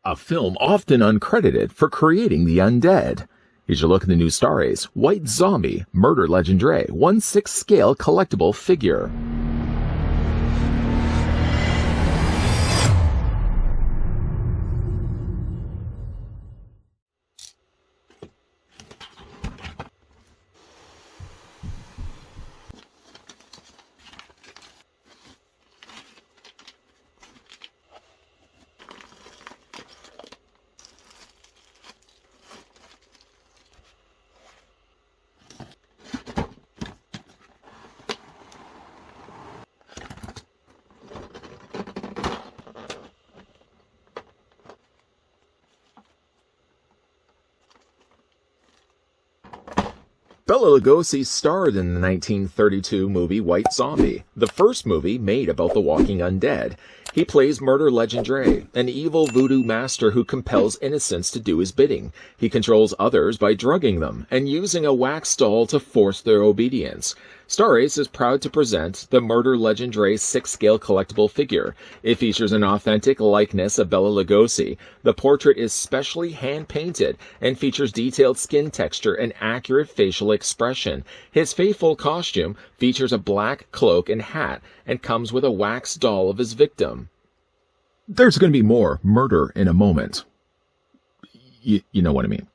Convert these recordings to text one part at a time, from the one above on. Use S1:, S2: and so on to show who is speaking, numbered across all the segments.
S1: A film often uncredited for creating the undead. Here's your look at the new Star Ace White Zombie Murder Legendre 1/6 scale collectible figure. Bela Lugosi starred in the 1932 movie White Zombie, the first movie made about the walking undead. He plays Murder Legendre, an evil voodoo master who compels innocents to do his bidding. He controls others by drugging them and using a wax doll to force their obedience. Star Ace is proud to present the Murder Legendre 6-scale collectible figure. It features an authentic likeness of Bela Lugosi. The portrait is specially hand-painted and features detailed skin texture and accurate facial expression. His faithful costume features a black cloak and hat and comes with a wax doll of his victim. There's going to be more murder in a moment. You know what I mean.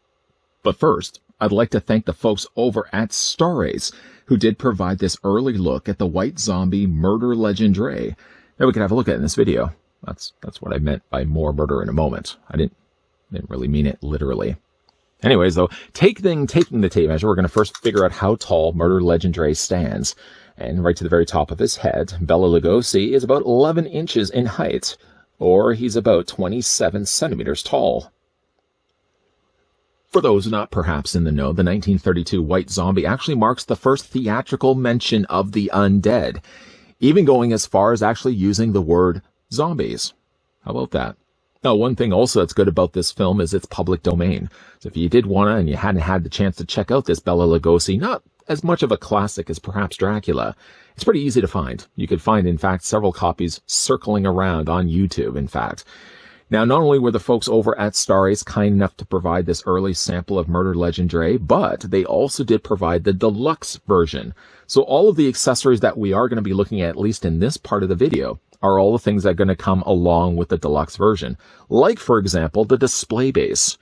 S1: But first, I'd like to thank the folks over at Star Ace who did provide this early look at the White Zombie Murder Legendre. Now we can have a look at it in this video. That's what I meant by more murder in a moment. I didn't really mean it literally. Anyways, though, taking the tape measure, we're going to first figure out how tall Murder Legendre stands. And right to the very top of his head, Bela Lugosi is about 11 inches in height, or he's about 27 centimeters tall. For those not perhaps in the know, the 1932 White Zombie actually marks the first theatrical mention of the undead, even going as far as actually using the word zombies. How about that? Now, one thing also that's good about this film is its public domain. So if you did want to and you hadn't had the chance to check out this Bela Lugosi, not as much of a classic as perhaps Dracula, it's pretty easy to find. You could find, in fact, several copies circling around on YouTube, in fact. Now, not only were the folks over at Star Ace kind enough to provide this early sample of Murder Legendre, but they also did provide the deluxe version. So all of the accessories that we are going to be looking at least in this part of the video, are all the things that are going to come along with the deluxe version. Like, for example, the display base.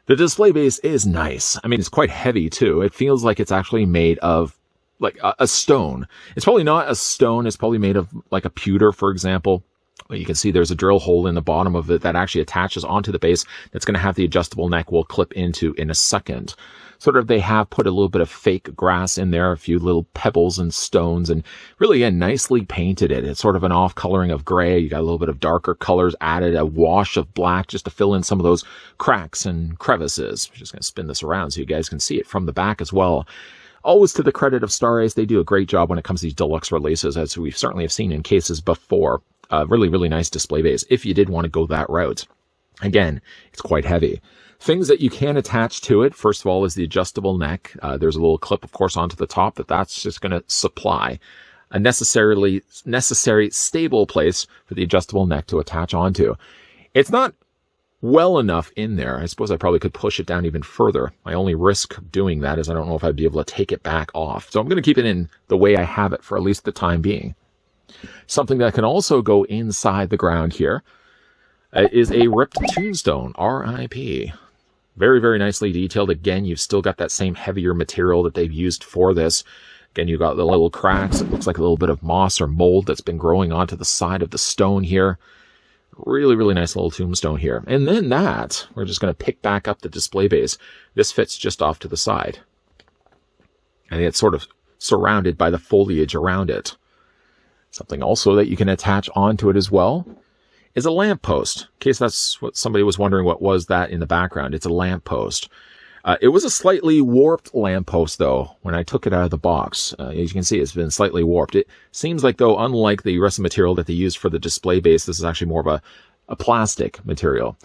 S1: The display base is nice. I mean, it's quite heavy, too. It feels like it's actually made of, like, a stone. It's probably not a stone. It's probably made of, like, a pewter, for example. You can see there's a drill hole in the bottom of it that actually attaches onto the base that's going to have the adjustable neck we'll clip into in a second. Sort of they have put a little bit of fake grass in there, a few little pebbles and stones, and really, again, nicely painted it. It's sort of an off-coloring of gray. You got a little bit of darker colors added, a wash of black just to fill in some of those cracks and crevices. I'm just going to spin this around so you guys can see it from the back as well. Always to the credit of Star Ace, they do a great job when it comes to these deluxe releases, as we certainly have seen in cases before. Really, really nice display base if you did want to go that route. Again, it's quite heavy. Things that you can attach to it, first of all, is the adjustable neck. There's a little clip, of course, onto the top that's just going to supply a necessary stable place for the adjustable neck to attach onto. It's not well enough in there. I suppose I probably could push it down even further. My only risk doing that is I don't know if I'd be able to take it back off. So I'm going to keep it in the way I have it for at least the time being. Something that can also go inside the ground here is a ripped tombstone, R.I.P. Very, very nicely detailed. Again, you've still got that same heavier material that they've used for this. Again, you've got the little cracks. It looks like a little bit of moss or mold that's been growing onto the side of the stone here. Really, really nice little tombstone here. And then we're just going to pick back up the display base. This fits just off to the side. And it's sort of surrounded by the foliage around it. Something also that you can attach onto it as well is a lamppost. In case that's what somebody was wondering, what was that in the background? It's a lamppost. It was a slightly warped lamppost, though, when I took it out of the box. As you can see, it's been slightly warped. It seems like, though, unlike the rest of the material that they used for the display base, this is actually more of a plastic material.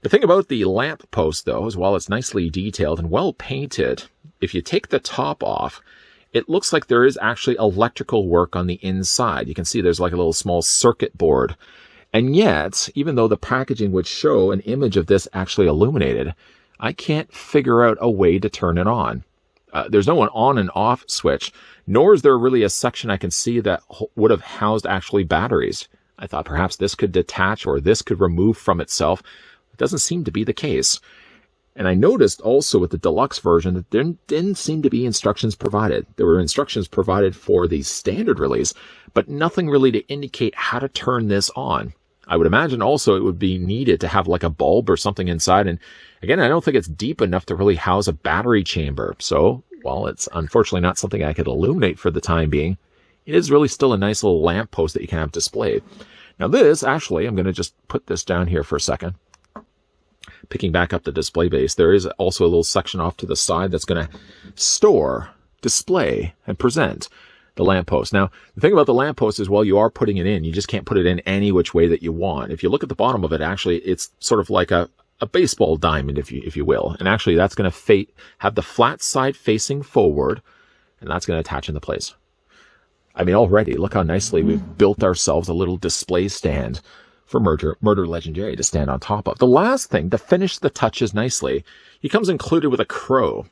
S1: The thing about the lamppost, though, is while it's nicely detailed and well painted, if you take the top off, it looks like there is actually electrical work on the inside. You can see there's like a little small circuit board. And yet, even though the packaging would show an image of this actually illuminated, I can't figure out a way to turn it on. There's no on and off switch, nor is there really a section I can see that would have housed actually batteries. I thought perhaps this could detach or this could remove from itself. It doesn't seem to be the case. And I noticed also with the deluxe version that there didn't seem to be instructions provided. There were instructions provided for the standard release, but nothing really to indicate how to turn this on. I would imagine also it would be needed to have like a bulb or something inside. And again, I don't think it's deep enough to really house a battery chamber. So, while it's unfortunately not something I could illuminate for the time being, it is really still a nice little lamp post that you can have displayed. Now this, actually, I'm going to just put this down here for a second. Picking back up the display base, there is also a little section off to the side that's going to store, display, and present the lamppost. Now, the thing about the lamppost is while you are putting it in, you just can't put it in any which way that you want. If you look at the bottom of it, actually, it's sort of like a baseball diamond, if you will. And actually, that's going to have the flat side facing forward, and that's going to attach into place. I mean, already, look how nicely we've built ourselves a little display stand for Murder Legendary to stand on top of. The last thing, to finish the touches nicely, he comes included with a crow.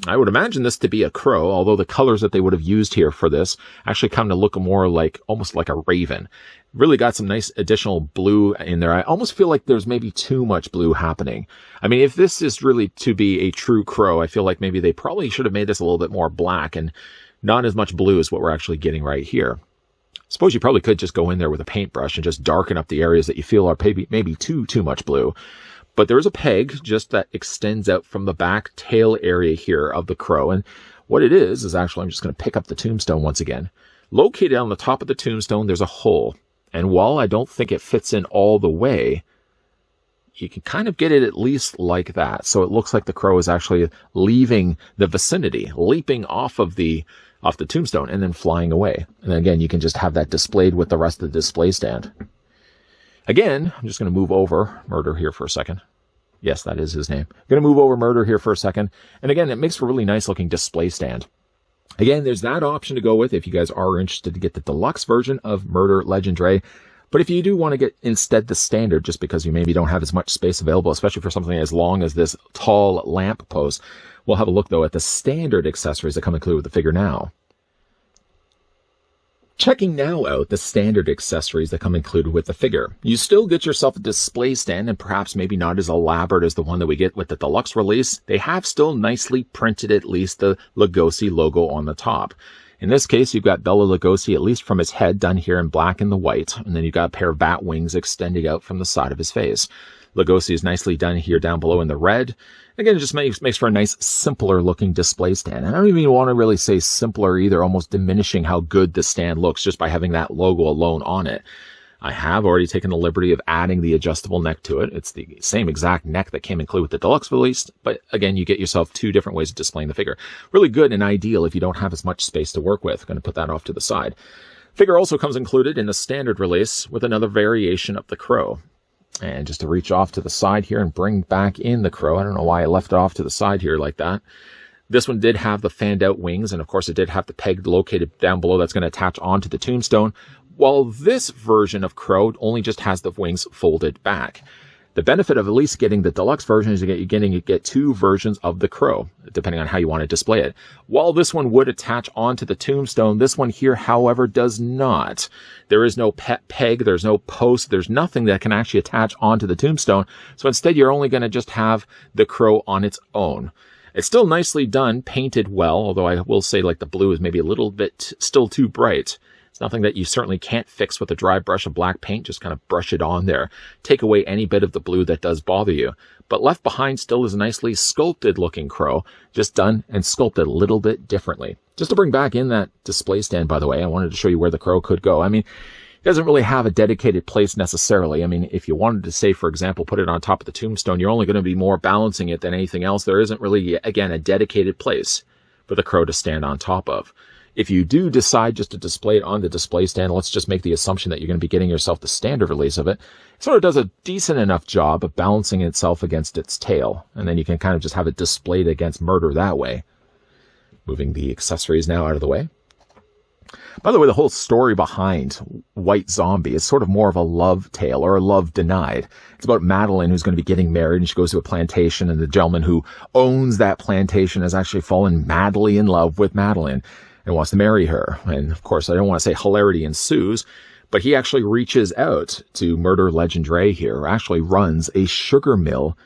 S1: I would imagine this to be a crow, although the colors that they would have used here for this actually come to look more like, almost like a raven. Really got some nice additional blue in there. I almost feel like there's maybe too much blue happening. I mean, if this is really to be a true crow, I feel like maybe they probably should have made this a little bit more black and not as much blue as what we're actually getting right here. Suppose you probably could just go in there with a paintbrush and just darken up the areas that you feel are maybe too much blue. But there is a peg just that extends out from the back tail area here of the crow. And what it is actually, I'm just going to pick up the tombstone once again. Located on the top of the tombstone, there's a hole. And while I don't think it fits in all the way, you can kind of get it at least like that. So it looks like the crow is actually leaving the vicinity, leaping off the tombstone and then flying away. And then again, you can just have that displayed with the rest of the display stand. Again, I'm just going to move over Murder here for a second. Yes, that is his name. I'm going to move over Murder here for a second. And again, it makes for a really nice looking display stand. Again, there's that option to go with if you guys are interested to get the deluxe version of Murder Legendary. But if you do want to get instead the standard, just because you maybe don't have as much space available, especially for something as long as this tall lamp post, we'll have a look, though, at the standard accessories that come included with the figure now. Checking now out the standard accessories that come included with the figure. You still get yourself a display stand, and perhaps maybe not as elaborate as the one that we get with the deluxe release. They have still nicely printed at least the Lugosi logo on the top. In this case, you've got Bela Lugosi, at least from his head, done here in black and the white, and then you've got a pair of bat wings extending out from the side of his face. Lugosi is nicely done here down below in the red. Again, it just makes for a nice, simpler looking display stand. And I don't even want to really say simpler either, almost diminishing how good the stand looks just by having that logo alone on it. I have already taken the liberty of adding the adjustable neck to it. It's the same exact neck that came included with the deluxe release, but again, you get yourself two different ways of displaying the figure. Really good and ideal if you don't have as much space to work with. I'm going to put that off to the side. Figure also comes included in the standard release with another variation of the crow. And just to reach off to the side here and bring back in the crow. I don't know why I left it off to the side here like that. This one did have the fanned out wings, and of course it did have the peg located down below that's going to attach onto the tombstone, while this version of crow only just has the wings folded back. The benefit of at least getting the deluxe version is you get two versions of the crow, depending on how you want to display it. While this one would attach onto the tombstone, this one here, however, does not. There is no peg, there's no post, there's nothing that can actually attach onto the tombstone. So instead, you're only going to just have the crow on its own. It's still nicely done, painted well, although I will say like the blue is maybe a little bit still too bright. Nothing that you certainly can't fix with a dry brush of black paint. Just kind of brush it on there. Take away any bit of the blue that does bother you. But left behind still is a nicely sculpted looking crow, just done and sculpted a little bit differently. Just to bring back in that display stand, by the way, I wanted to show you where the crow could go. I mean, it doesn't really have a dedicated place necessarily. I mean, if you wanted to say, for example, put it on top of the tombstone, you're only going to be more balancing it than anything else. There isn't really, again, a dedicated place for the crow to stand on top of. If you do decide just to display it on the display stand, let's just make the assumption that you're going to be getting yourself the standard release of it. It sort of does a decent enough job of balancing itself against its tail. And then you can kind of just have it displayed against Murder that way. Moving the accessories now out of the way. By the way, the whole story behind White Zombie is sort of more of a love tale or a love denied. It's about Madeline, who's going to be getting married, and she goes to a plantation, and the gentleman who owns that plantation has actually fallen madly in love with Madeline and wants to marry her. And of course, I don't want to say hilarity ensues, but he actually reaches out to murder Legendre here, who actually runs a sugar mill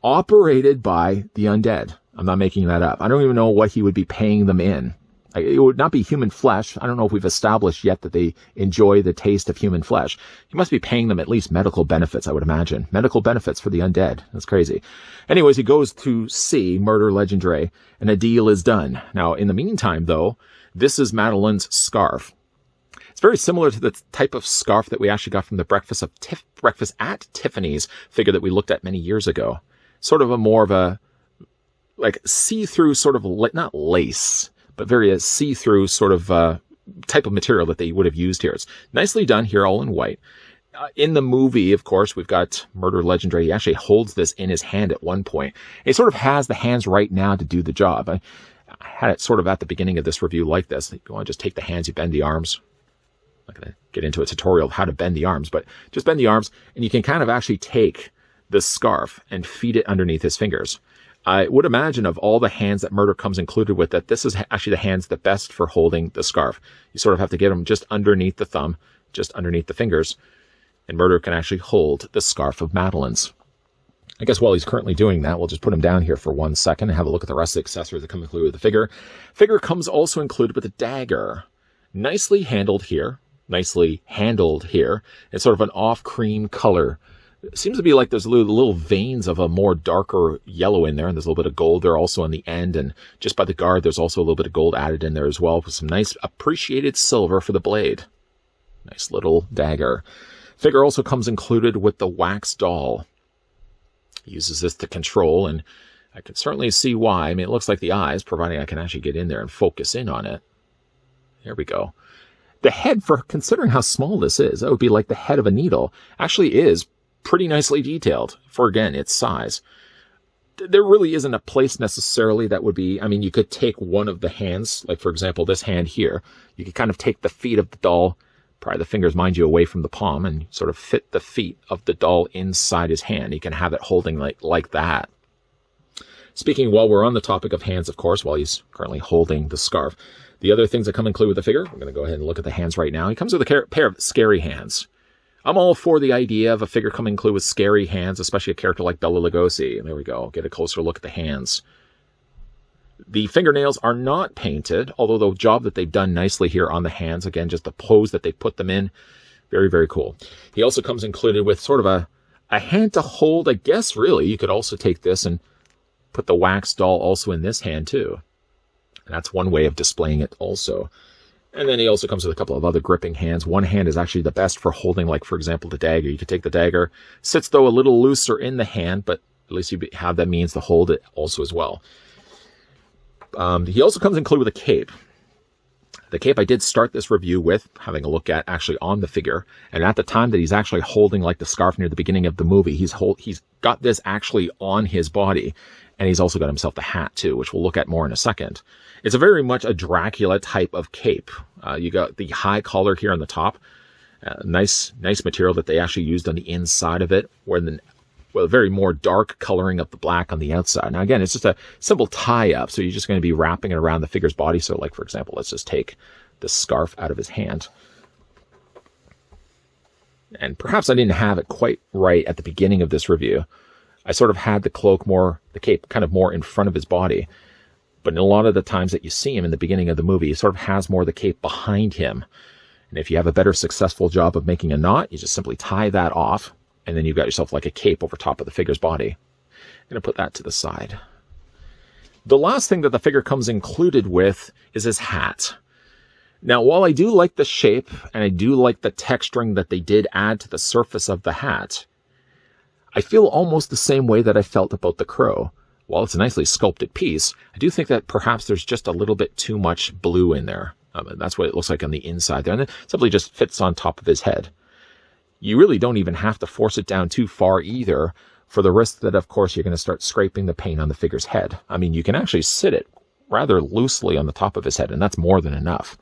S1: operated by the undead. I'm not making that up. I don't even know what he would be paying them in. It would not be human flesh. I don't know if we've established yet that they enjoy the taste of human flesh. He must be paying them at least medical benefits, I would imagine. Medical benefits for the undead. That's crazy. Anyways, he goes to see murder Legendre, and a deal is done. Now, in the meantime, though, this is Madeline's scarf. It's very similar to the type of scarf that we actually got from the Breakfast at Tiffany's figure that we looked at many years ago. Sort of a more of a, like, see-through sort of, not lace, but very see-through sort of type of material that they would have used here. It's nicely done here, all in white. In the movie, of course, we've got Murder Legendre. He actually holds this in his hand at one point. He sort of has the hands right now to do the job. I had it sort of at the beginning of this review like this. You want to just take the hands, you bend the arms. I'm not going to get into a tutorial of how to bend the arms, but just bend the arms, and you can kind of actually take this scarf and feed it underneath his fingers. I would imagine of all the hands that Murder comes included with, that this is actually the hands the best for holding the scarf. You sort of have to get them just underneath the thumb, just underneath the fingers, and Murder can actually hold the scarf of Madeline's. I guess while he's currently doing that, we'll just put him down here for 1 second and have a look at the rest of the accessories that come included with the figure. Figure comes also included with a dagger. Nicely handled here. It's sort of an off-cream color. It seems to be like there's little veins of a more darker yellow in there, and there's a little bit of gold there also on the end, and just by the guard there's also a little bit of gold added in there as well, with some nice appreciated silver for the blade. Nice little dagger. Figure also comes included with the wax doll. He uses this to control, and I can certainly see why. I mean, it looks like the eyes, providing I can actually get in there and focus in on it. There we go. The head, for considering how small this is, that would be like the head of a needle, actually is pretty nicely detailed for, again, its size. There really isn't a place necessarily that would be, I mean, you could take one of the hands, like for example, this hand here. You could kind of take the feet of the doll, pry the fingers, mind you, away from the palm, and sort of fit the feet of the doll inside his hand. You can have it holding like that. Speaking, while we're on the topic of hands, of course, while he's currently holding the scarf, the other things that come included with the figure, we're going to go ahead and look at the hands right now. He comes with a pair of scary hands. I'm all for the idea of a figure coming included with scary hands, especially a character like Bela Lugosi. There we go. Get a closer look at the hands. The fingernails are not painted, although the job that they've done nicely here on the hands, again, just the pose that they put them in, very, very cool. He also comes included with sort of a hand to hold. I guess, really, you could also take this and put the wax doll also in this hand, too. And that's one way of displaying it also. And then he also comes with a couple of other gripping hands. One hand is actually the best for holding, like, for example, the dagger. You could take the dagger. Sits, though, a little looser in the hand, but at least you have that means to hold it also as well. He also comes included with a cape. The cape I did start this review with, having a look at actually on the figure. And at the time that he's actually holding, like, the scarf near the beginning of the movie, he's got this actually on his body. And he's also got himself the hat, too, which we'll look at more in a second. It's a very much a Dracula type of cape. You got the high collar here on the top. Nice material that they actually used on the inside of it, with a very more dark coloring of the black on the outside. Now, again, it's just a simple tie-up, so you're just going to be wrapping it around the figure's body. So, like, for example, let's just take the scarf out of his hand. And perhaps I didn't have it quite right at the beginning of this review. I sort of had the cape kind of more in front of his body. But in a lot of the times that you see him in the beginning of the movie, he sort of has more of the cape behind him. And if you have a better successful job of making a knot, you just simply tie that off, and then you've got yourself like a cape over top of the figure's body. I'm going to put that to the side. The last thing that the figure comes included with is his hat. Now, while I do like the shape, and I do like the texturing that they did add to the surface of the hat, I feel almost the same way that I felt about the crow. While it's a nicely sculpted piece, I do think that perhaps there's just a little bit too much blue in there. That's what it looks like on the inside there. And it simply just fits on top of his head. You really don't even have to force it down too far either, for the risk that, of course, you're going to start scraping the paint on the figure's head. I mean, you can actually sit it rather loosely on the top of his head, and that's more than enough.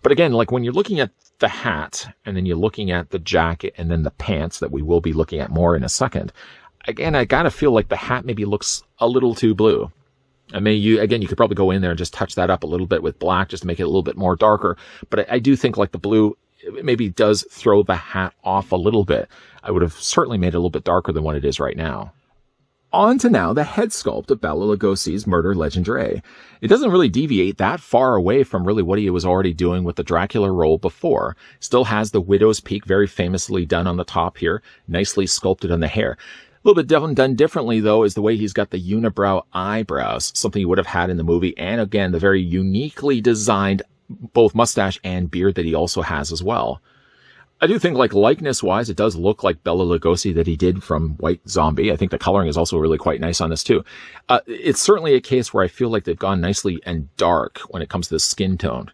S1: But again, like when you're looking at the hat and then you're looking at the jacket and then the pants that we will be looking at more in a second, again, I gotta feel like the hat maybe looks a little too blue. You could probably go in there and just touch that up a little bit with black just to make it a little bit more darker. But I do think like the blue maybe does throw the hat off a little bit. I would have certainly made it a little bit darker than what it is right now. On to now the head sculpt of Bela Lugosi's murder legendre. It doesn't really deviate that far away from really what he was already doing with the Dracula role before. Still has the widow's peak very famously done on the top here, nicely sculpted on the hair. A little bit done differently, though, is the way he's got the unibrow eyebrows, something he would have had in the movie, and again, the very uniquely designed both mustache and beard that he also has as well. I do think, like, likeness-wise, it does look like Bela Lugosi that he did from White Zombie. I think the coloring is also really quite nice on this, too. It's certainly a case where I feel like they've gone nicely and dark when it comes to the skin tone.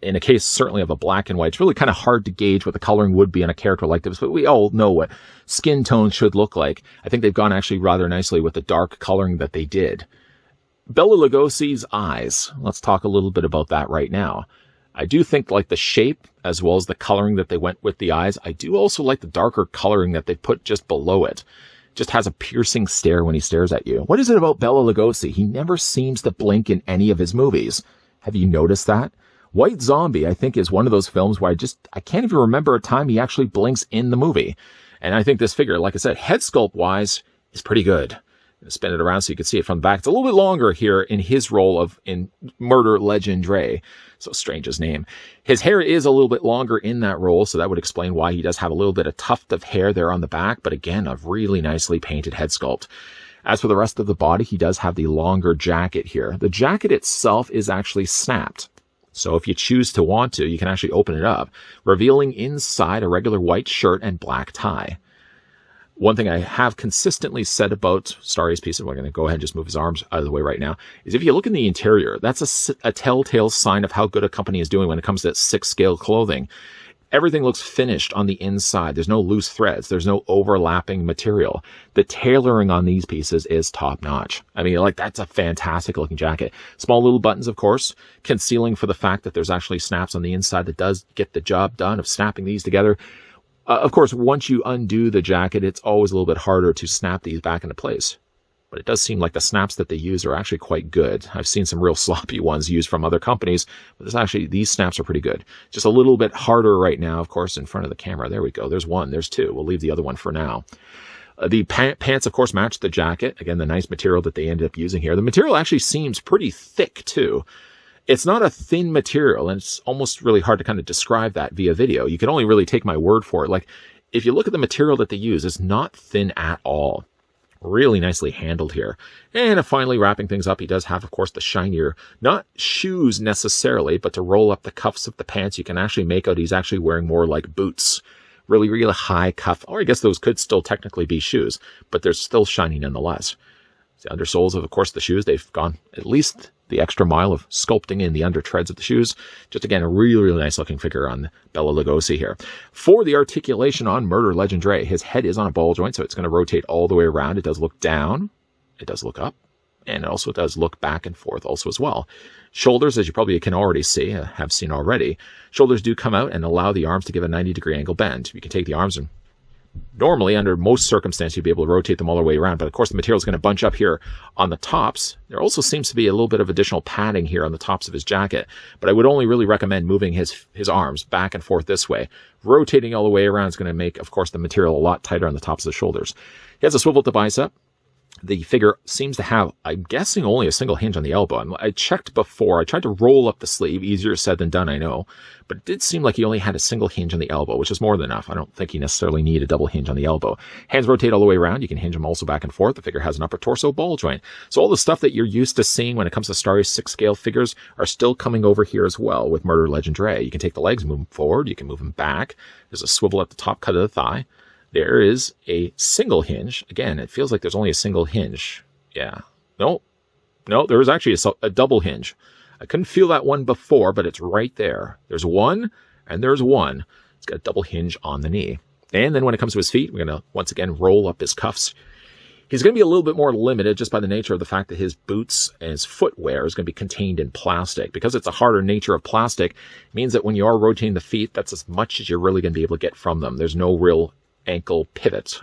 S1: In a case, certainly, of a black and white, it's really kind of hard to gauge what the coloring would be on a character like this, but we all know what skin tone should look like. I think they've gone actually rather nicely with the dark coloring that they did. Bela Lugosi's eyes. Let's talk a little bit about that right now. I do think like the shape as well as the coloring that they went with the eyes. I do also like the darker coloring that they put just below it. Just has a piercing stare when he stares at you. What is it about Bela Lugosi? He never seems to blink in any of his movies. Have you noticed that? White Zombie, I think, is one of those films where I can't even remember a time he actually blinks in the movie. And I think this figure, like I said, head sculpt wise is pretty good. Spin it around so you can see it from the back. It's a little bit longer here in his role in Murder Legendre. So strange his name. His hair is a little bit longer in that role, so that would explain why he does have a little bit of tuft of hair there on the back, but again, a really nicely painted head sculpt. As for the rest of the body, he does have the longer jacket here. The jacket itself is actually snapped. So if you choose to want to, you can actually open it up, revealing inside a regular white shirt and black tie. One thing I have consistently said about Starry's piece, and we're going to go ahead and just move his arms out of the way right now, is if you look in the interior, that's a telltale sign of how good a company is doing when it comes to 6-scale clothing. Everything looks finished on the inside. There's no loose threads. There's no overlapping material. The tailoring on these pieces is top-notch. I mean, like, that's a fantastic-looking jacket. Small little buttons, of course, concealing for the fact that there's actually snaps on the inside that does get the job done of snapping these together. Of course, once you undo the jacket, it's always a little bit harder to snap these back into place. But it does seem like the snaps that they use are actually quite good. I've seen some real sloppy ones used from other companies, but these snaps are pretty good. Just a little bit harder right now, of course, in front of the camera. There we go. There's one. There's two. We'll leave the other one for now. The pants, of course, match the jacket. Again, the nice material that they ended up using here. The material actually seems pretty thick, too. It's not a thin material, and it's almost really hard to kind of describe that via video. You can only really take my word for it. Like, if you look at the material that they use, it's not thin at all. Really nicely handled here. And finally, wrapping things up, he does have, of course, the shinier, not shoes necessarily, but to roll up the cuffs of the pants, you can actually make out he's actually wearing more like boots. Really, really high cuff. Or I guess those could still technically be shoes, but they're still shiny nonetheless. The undersoles of course, the shoes, they've gone at least the extra mile of sculpting in the under treads of the shoes. Just again, a really, really nice looking figure on Bela Lugosi here. For the articulation on Murder Legendre, his head is on a ball joint, so it's going to rotate all the way around. It does look down, it does look up, and it also does look back and forth also as well. Shoulders, as you probably can already see, have seen already, shoulders do come out and allow the arms to give a 90-degree angle bend. You can take the arms and normally, under most circumstances, you'd be able to rotate them all the way around. But of course, the material is going to bunch up here on the tops. There also seems to be a little bit of additional padding here on the tops of his jacket. But I would only really recommend moving his arms back and forth this way. Rotating all the way around is going to make, of course, the material a lot tighter on the tops of the shoulders. He has a swivel at the bicep. The figure seems to have, I'm guessing, only a single hinge on the elbow. I checked before. I tried to roll up the sleeve. Easier said than done, I know. But it did seem like he only had a single hinge on the elbow, which is more than enough. I don't think you necessarily need a double hinge on the elbow. Hands rotate all the way around. You can hinge them also back and forth. The figure has an upper torso ball joint. So all the stuff that you're used to seeing when it comes to Starry's 6-scale figures are still coming over here as well with Murder Legendre. You can take the legs, move them forward. You can move them back. There's a swivel at the top cut of the thigh. There is a single hinge. Again, it feels like there's only a single hinge. Yeah. No, there is actually a double hinge. I couldn't feel that one before, but it's right there. There's one, and there's one. It's got a double hinge on the knee. And then when it comes to his feet, we're going to, once again, roll up his cuffs. He's going to be a little bit more limited just by the nature of the fact that his boots and his footwear is going to be contained in plastic. Because it's a harder nature of plastic, it means that when you are rotating the feet, that's as much as you're really going to be able to get from them. There's no real ankle pivot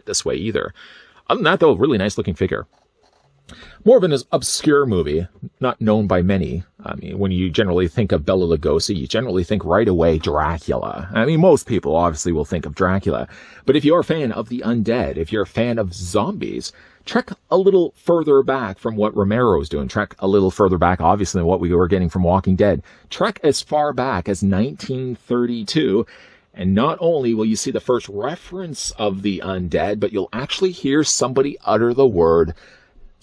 S1: this way either. Other than that, though, really nice looking figure. More of an obscure movie, not known by many. I mean, when you generally think of Bela Lugosi, you generally think right away Dracula. I mean, most people obviously will think of Dracula. But if you're a fan of the undead, if you're a fan of zombies, trek a little further back from what Romero's doing. Trek a little further back, obviously, than what we were getting from Walking Dead. Trek as far back as 1932. And not only will you see the first reference of the undead, but you'll actually hear somebody utter the word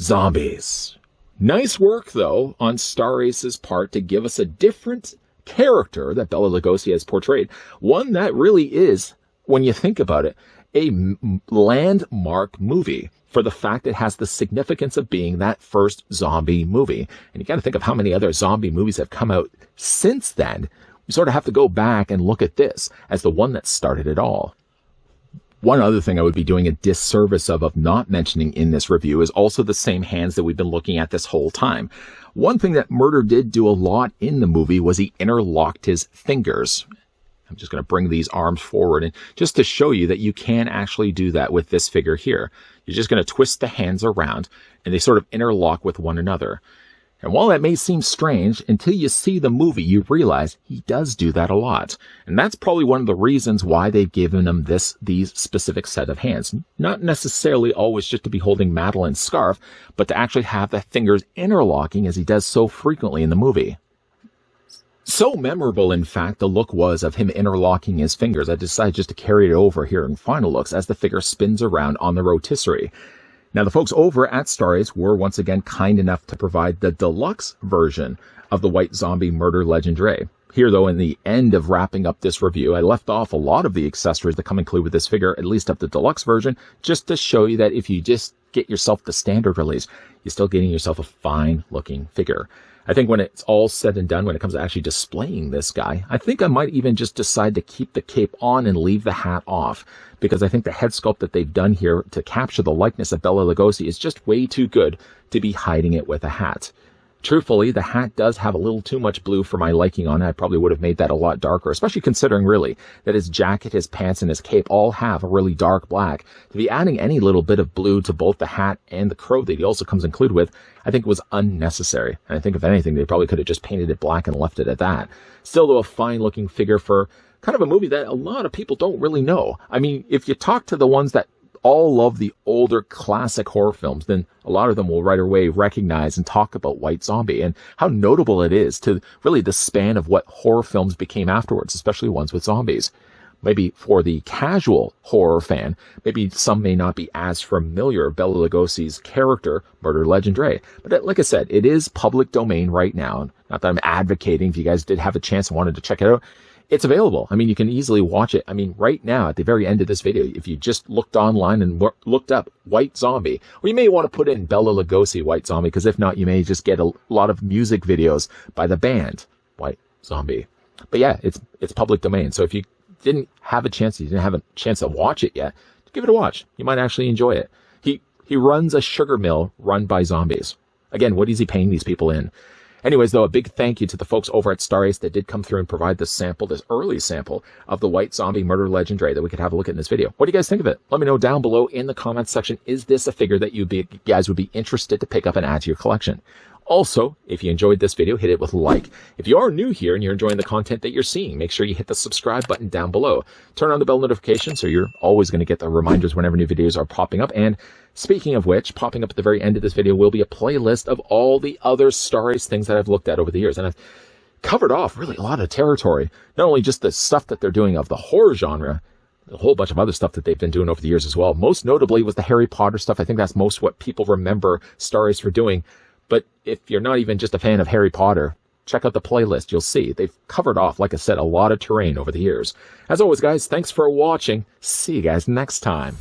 S1: zombies. Nice work, though, on Star Ace's part to give us a different character that Bela Lugosi has portrayed. One that really is, when you think about it, a landmark movie for the fact it has the significance of being that first zombie movie. And you got to think of how many other zombie movies have come out since then. We sort of have to go back and look at this as the one that started it all. One other thing I would be doing a disservice of not mentioning in this review is also the same hands that we've been looking at this whole time. One thing that Murder did do a lot in the movie was he interlocked his fingers. I'm just going to bring these arms forward and just to show you that you can actually do that with this figure here. You're just going to twist the hands around and they sort of interlock with one another. And while that may seem strange, until you see the movie, you realize he does do that a lot. And that's probably one of the reasons why they've given him these specific set of hands. Not necessarily always just to be holding Madeline's scarf, but to actually have the fingers interlocking as he does so frequently in the movie. So memorable, in fact, the look was of him interlocking his fingers. I decided just to carry it over here in final looks as the figure spins around on the rotisserie. Now, the folks over at Star Ace were once again kind enough to provide the deluxe version of the White Zombie Murder Legendre. Here, though, in the end of wrapping up this review, I left off a lot of the accessories that come included with this figure, at least of the deluxe version, just to show you that if you just get yourself the standard release, you're still getting yourself a fine-looking figure. I think when it's all said and done, when it comes to actually displaying this guy, I think I might even just decide to keep the cape on and leave the hat off, because I think the head sculpt that they've done here to capture the likeness of Bela Lugosi is just way too good to be hiding it with a hat. Truthfully, the hat does have a little too much blue for my liking on it. I probably would have made that a lot darker, especially considering really that his jacket, his pants, and his cape all have a really dark black. To be adding any little bit of blue to both the hat and the crow that he also comes included with, I think was unnecessary. And I think if anything, they probably could have just painted it black and left it at that. Still, though, a fine looking figure for kind of a movie that a lot of people don't really know. I mean, if you talk to the ones that all love the older classic horror films, then a lot of them will right away recognize and talk about White Zombie and how notable it is to really the span of what horror films became afterwards, especially ones with zombies. Maybe for the casual horror fan, maybe some may not be as familiar with Bela Lugosi's character, Murder Legendre. But like I said, it is public domain right now. Not that I'm advocating. If you guys did have a chance and wanted to check it out, it's available. I mean, you can easily watch it. I mean, right now, at the very end of this video, if you just looked online and looked up White Zombie, or you may want to put in Bela Lugosi White Zombie, because if not, you may just get a lot of music videos by the band White Zombie. But yeah, it's public domain. So if you didn't have a chance to watch it yet, give it a watch. You might actually enjoy it. He runs a sugar mill run by zombies. Again, what is he paying these people in? Anyways, though, a big thank you to the folks over at Star Ace that did come through and provide this early sample of the White Zombie Murder Legendre that we could have a look at in this video. What do you guys think of it? Let me know down below in the comments section. Is this a figure that you guys would be interested to pick up and add to your collection? Also, if you enjoyed this video, hit it with a like. If you are new here and you're enjoying the content that you're seeing, make sure you hit the subscribe button down below. Turn on the bell notification so you're always going to get the reminders whenever new videos are popping up. And speaking of which, popping up at the very end of this video will be a playlist of all the other Star Ace things that I've looked at over the years. And I've covered off really a lot of territory. Not only just the stuff that they're doing of the horror genre, a whole bunch of other stuff that they've been doing over the years as well. Most notably was the Harry Potter stuff. I think that's most what people remember Star Ace for doing. But if you're not even just a fan of Harry Potter, check out the playlist. You'll see they've covered off, like I said, a lot of terrain over the years. As always, guys, thanks for watching. See you guys next time.